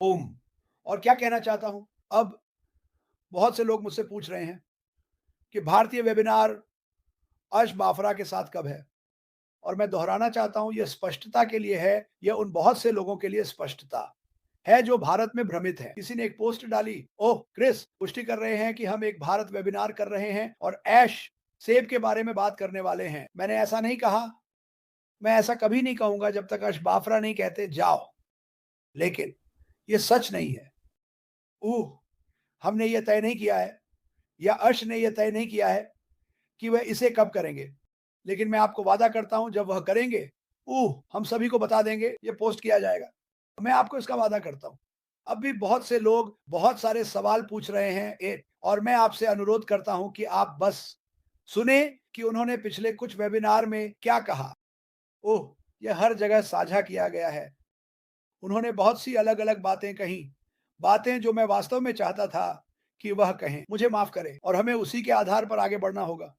ओम। और क्या कहना चाहता हूँ, अब बहुत से लोग मुझसे पूछ रहे हैं कि भारतीय वेबिनार अर्श बाफरा के साथ कब है? और मैं दोहराना चाहता हूँ, ये स्पष्टता के लिए है, ये उन बहुत से लोगों के लिए स्पष्टता है जो भारत में भ्रमित हैं। किसी ने एक पोस्ट डाली, ओह! क्रिस पुष्टि कर रहे हैं कि हम एक भारत वेबिनार कर रहे हैं और ऐश सेब के बारे में बात करने वाले हैं। मैंने ऐसा नहीं कहा, मैं ऐसा कभी नहीं कहूँगा जब तक अर्श बाफरा नहीं कहते जाओ। लेकिन ये सच नहीं है। ओह! हमने ये तय नहीं किया है या अर्श ने ये तय नहीं किया है कि वह इसे कब करेंगे। लेकिन मैं आपको वादा करता हूँ जब वह करेंगे, हम सभी को बता देंगे, ये पोस्ट किया जाएगा। मैं आपको इसका वादा करता हूँ। अब भी बहुत से लोग बहुत सारे सवाल पूछ रहे हैं और मैं आपसे अनुरोध करता हूँ कि आप बस सुने कि उन्होंने पिछले कुछ वेबिनार में क्या कहा। ये हर जगह साझा किया गया है। उन्होंने बहुत सी अलग-अलग बातें कहीं, बातें जो मैं वास्तव में चाहता था कि वह कहें। मुझे माफ़ करें और हमें उसी के आधार पर आगे बढ़ना होगा।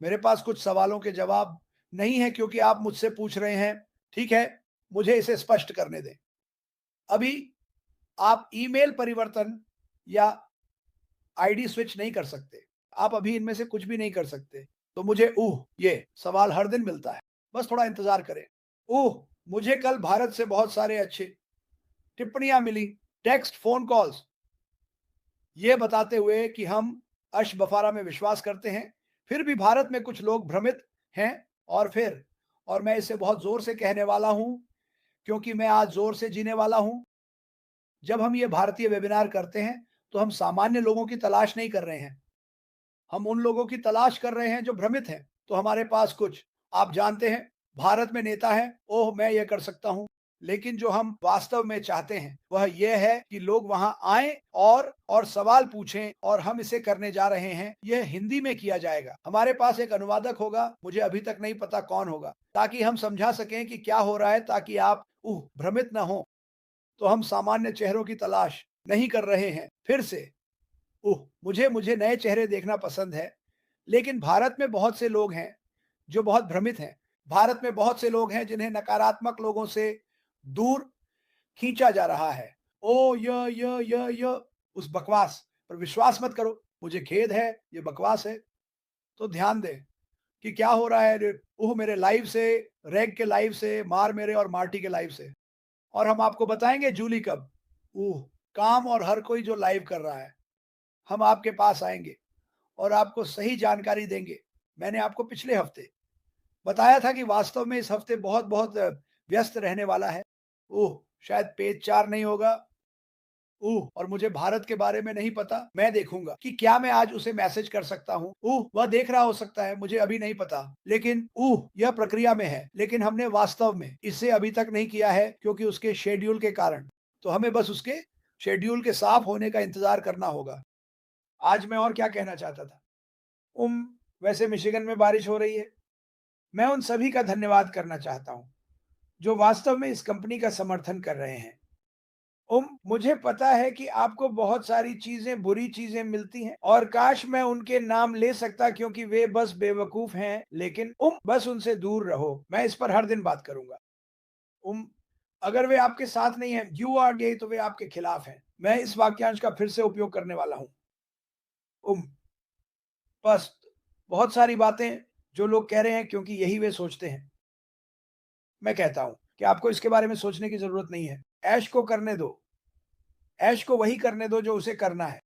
मेरे पास कुछ सवालों के जवाब नहीं है क्योंकि आप मुझसे पूछ रहे हैं। ठीक है, मुझे इसे स्पष्ट करने दें। अभी आप ईमेल परिवर्तन या आईडी स्विच नहीं कर सकते। आप अभी इनमें से कुछ भी नहीं कर सकते। तो मुझे ये सवाल हर दिन मिलता है। बस थोड़ा इंतज़ार करें। मुझे कल भारत से बहुत सारे अच्छे टिप्पणियाँ मिली, टेक्स्ट, फ़ोन कॉल्स, ये बताते हुए कि हम अशबफारा में विश्वास करते हैं, फिर भी भारत में कुछ लोग भ्रमित हैं। और मैं इसे बहुत ज़ोर से कहने वाला हूँ, क्योंकि मैं आज ज़ोर से जीने वाला हूँ। जब हम ये भारतीय वेबिनार करते हैं, तो हम सामान्य लोगों की तलाश नहीं कर रहे हैं। हम उन लोगों की तलाश कर रहे हैं जो भ्रमित हैं। तो हमारे पास कुछ, आप जानते हैं, भारत में नेता हैं, ओह! मैं ये कर सकता हूँ। लेकिन जो हम वास्तव में चाहते हैं, वह ये है कि लोग वहाँ आएँ और सवाल पूछें और हम इसे करने जा रहे हैं। यह हिंदी में किया जाएगा। हमारे पास एक अनुवादक होगा, मुझे अभी तक नहीं पता कौन होगा, ताकि हम समझा सकें कि क्या हो रहा है, ताकि आप भ्रमित ना हों। तो हम सामान्य चेहरों की तलाश नहीं कर रहे हैं। फिर से मुझे मुझे नए चेहरे देखना पसंद है, लेकिन भारत में बहुत से लोग हैं जो बहुत भ्रमित हैं। भारत में बहुत से लोग हैं जिन्हें नकारात्मक लोगों से दूर खींचा जा रहा है। ओह! य उस बकवास पर विश्वास मत करो, मुझे खेद है, ये बकवास है। तो ध्यान दें कि क्या हो रहा है। मेरे लाइव से, रेग के लाइव से, मार मेरे और मार्टी के लाइव से। और हम आपको बताएँगे जूली कब। काम और हर कोई जो लाइव कर रहा है, हम आपके पास आएँगे और आपको सही जानकारी देंगे। मैंने आपको पिछले हफ्ते बताया था कि वास्तव में इस हफ्ते बहुत-बहुत व्यस्त रहने वाला है। शायद पेज 4 नहीं होगा। और मुझे भारत के बारे में नहीं पता। मैं देखूँगा कि क्या मैं आज उसे मैसेज कर सकता हूँ। वह देख रहा हो सकता है, मुझे अभी नहीं पता। लेकिन यह प्रक्रिया में है। लेकिन हमने वास्तव में इसे अभी तक नहीं किया है क्योंकि उसके शेड्यूल के कारण। तो हमें बस उसके शेड्यूल के साफ होने का इंतज़ार करना होगा। आज मैं और क्या कहना चाहता था? उम, वैसे मिशिगन में बारिश हो रही है। मैं उन सभी का धन्यवाद करना चाहता हूँ, जो वास्तव में इस कंपनी का समर्थन कर रहे हैं। मुझे पता है कि आपको बहुत सारी चीज़ें, बुरी चीज़ें मिलती हैं और काश मैं उनके नाम ले सकता क्योंकि वे बस बेवकूफ़ हैं, लेकिन बस उनसे दूर रहो। मैं इस पर हर दिन बात करूँगा। उम, अगर वे आपके साथ नहीं हैं, यू आर गए तो वे आपके खिलाफ हैं। मैं इस वाक्यांश का फिर से उपयोग करने वाला हूँ। उम, बस बहुत सारी बातें जो लोग कह रहे हैं क्योंकि यही वे सोचते हैं। मैं कहता हूँ कि आपको इसके बारे में सोचने की ज़रूरत नहीं है। ऐश को करने दो। ऐश को वही करने दो जो उसे करना है।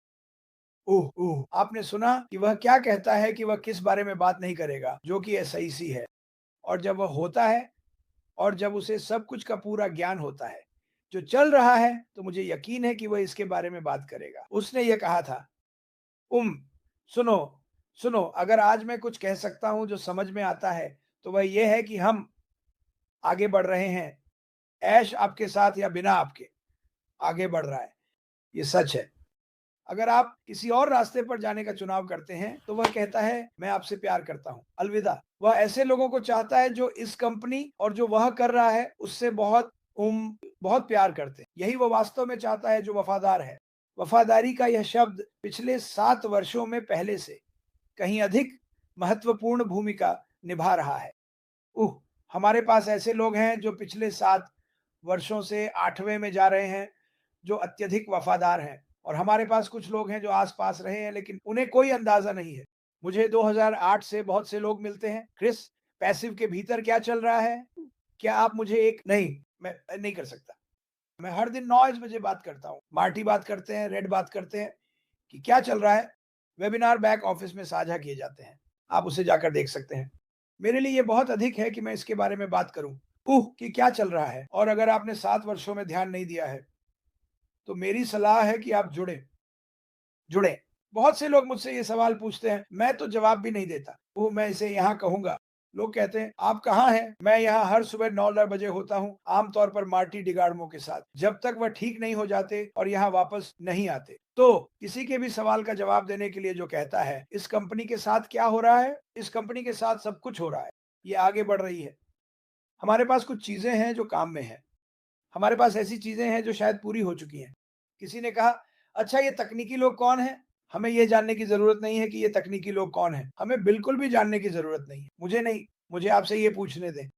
आपने सुना कि वह क्या कहता है कि वह किस बारे में बात नहीं करेगा, जो कि एसआईसी है। और जब वह होता है और जब उसे सब कुछ का पूरा ज्ञान होता है, जो चल रहा है, तो मुझे यकीन है कि वह इसके बारे में बात करेगा। उसने ये कहा था, उम, सुनो, सुनो, अगर आज मैं कुछ कह सकता हूँ जो समझ में आता है, तो वह ये है कि हम आगे बढ़ रहे हैं। ऐश आपके साथ या बिना आपके, आगे बढ़ रहा है। ये सच है। अगर आप किसी और रास्ते पर जाने का चुनाव करते हैं, तो वह कहता है, मैं आपसे प्यार करता हूँ, अलविदा। वह ऐसे लोगों को चाहता है जो इस कंपनी और जो वह कर रहा है, उससे बहुत प्यार करते हैं। यही वह वास्तव में चाहता है जो वफ़ादार है। वफ़ादारी का यह शब्द पिछले 7 वर्षों में पहले से कहीं अधिक महत्वपूर्ण भूमिका निभा रहा है। उह! हमारे पास ऐसे लोग हैं जो पिछले 7 वर्षों से 8वें में जा रहे हैं। जो अत्यधिक वफादार हैं और हमारे पास कुछ लोग हैं जो आस-पास रहे हैं लेकिन उन्हें कोई अंदाज़ा नहीं है। मुझे 2008 से बहुत से लोग मिलते हैं, क्रिस पैसिव के भीतर क्या चल रहा है? क्या आप मुझे एक नहीं, मैं नहीं कर सकता। मैं हर दिन 9 इस बजे बात करता हूँ। मार्टी बात करते हैं, रेड बात करते हैं कि क्या चल रहा है? वेबिनार बैक ऑफ़िस में साझा किए जाते हैं। आप उसे जाकर देख सकते हैं। मेरे लिए ये बहुत अधिक है कि मैं इसके बारे में बात करूँ। कि क्या चल रहा है? और अगर आपने 7 वर्षों में ध्यान नहीं दिया है, तो मेरी सलाह है कि आप जुड़ें। बहुत से लोग मुझसे ये सवाल पूछते हैं, मैं तो जवाब भी नहीं देता। मैं इसे यहाँ कहूँगा। लोग कहते हैं, "आप कहाँ हैं?" मैं यहाँ हर सुबह 9-10 बजे होता हूँ, आमतौर पर मार्टी डिगार्मो के साथ, जब तक वह ठीक नहीं हो जाते और यहाँ वापस नहीं आते। तो किसी के भी सवाल का जवाब देने के लिए जो कहता है, इस कंपनी के साथ क्या हो रहा है? इस कंपनी के साथ सब कुछ हो रहा है। ये आगे बढ़ रही है। हमारे पास कुछ चीज़ें हैं जो काम में हैं। हमारे पास ऐसी चीज़ें हैं जो शायद पूरी हो चुकी हैं। किसी ने कहा, "अच्छा ये तकनीकी लोग कौन हैं?" हमें ये जानने की ज़रूरत नहीं है कि ये तकनीकी लोग कौन हैं। हमें बिल्कुल भी जानने की ज़रूरत नहीं है। मुझे नहीं, मुझे आपसे ये पूछने दें।